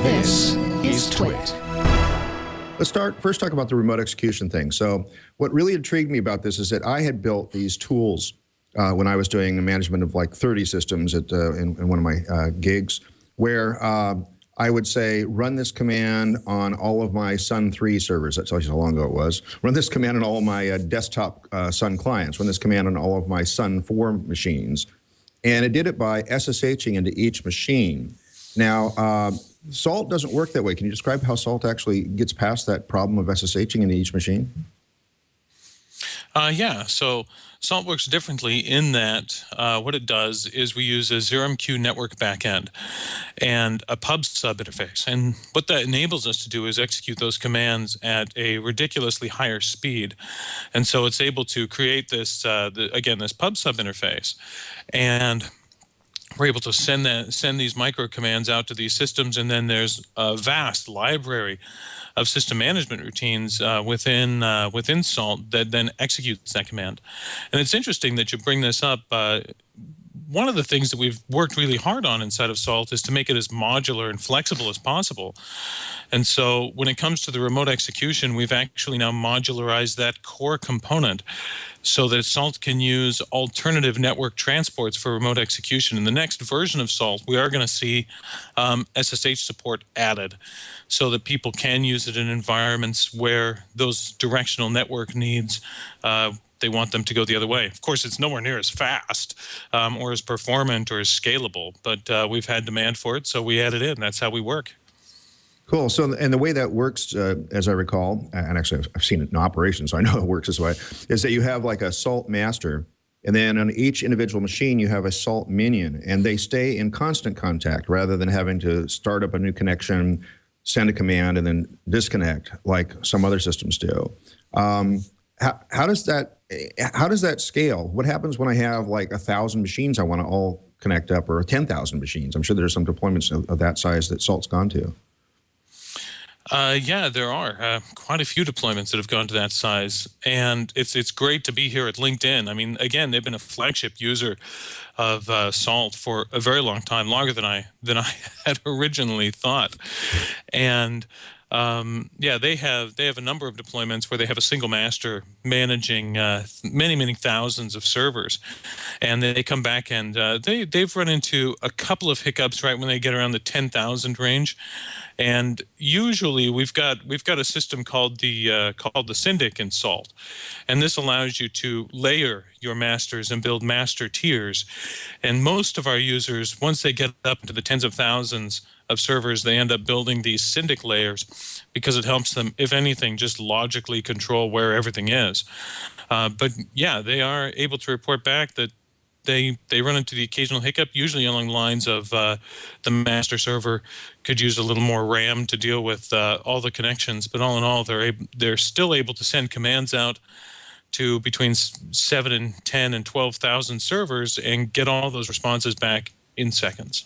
This is TWiT. Let's first talk about the remote execution thing. So what really intrigued me about this is that I had built these tools when I was doing the management of like 30 systems in one of my gigs, where I would say, run this command on all of my Sun 3 servers. That tells you how long ago it was. Run this command on all of my desktop Sun clients. Run this command on all of my Sun 4 machines. And it did it by SSHing into each machine. Now, Salt doesn't work that way. Can you describe how Salt actually gets past that problem of SSHing into each machine? Yeah, so Salt works differently in that what it does is we use a 0MQ network backend and a pub sub interface. And what that enables us to do is execute those commands at a ridiculously higher speed. And so it's able to create this, again, this pub sub interface. And we're able to send these micro commands out to these systems, and then there's a vast library of system management routines within Salt that then executes that command. And it's interesting that you bring this up. One of the things that we've worked really hard on inside of Salt is to make it as modular and flexible as possible. And so when it comes to the remote execution, we've actually now modularized that core component so that Salt can use alternative network transports for remote execution. In the next version of Salt, we are going to see SSH support added so that people can use it in environments where those directional network needs they want them to go the other way. Of course, it's nowhere near as fast or as performant or as scalable, but we've had demand for it, so we added it, and that's how we work. Cool. So, and the way that works, as I recall, and actually I've seen it in operation, so I know it works this way, is that you have like a Salt master, and then on each individual machine you have a Salt minion, and they stay in constant contact rather than having to start up a new connection, send a command, and then disconnect like some other systems do. How does that scale? What happens when I have like 1,000 machines I want to all connect up, or 10,000 machines? I'm sure there's some deployments of that size that Salt's gone to. Yeah, there are quite a few deployments that have gone to that size, and it's great to be here at LinkedIn. I mean, again, they've been a flagship user of Salt for a very long time, longer than I had originally thought, and yeah, they have a number of deployments where they have a single master managing many thousands of servers, and they come back and they've run into a couple of hiccups right when they get around the 10,000 range. And usually we've got a system called the Syndic in Salt, and this allows you to layer your masters and build master tiers. And most of our users, once they get up into the tens of thousands of servers, they end up building these Syndic layers because it helps them, if anything, just logically control where everything is. But yeah, they are able to report back that they run into the occasional hiccup, usually along the lines of the master server could use a little more RAM to deal with all the connections. But all in all, they're still able to send commands out to between 7 and 10 and 12,000 servers and get all those responses back in seconds.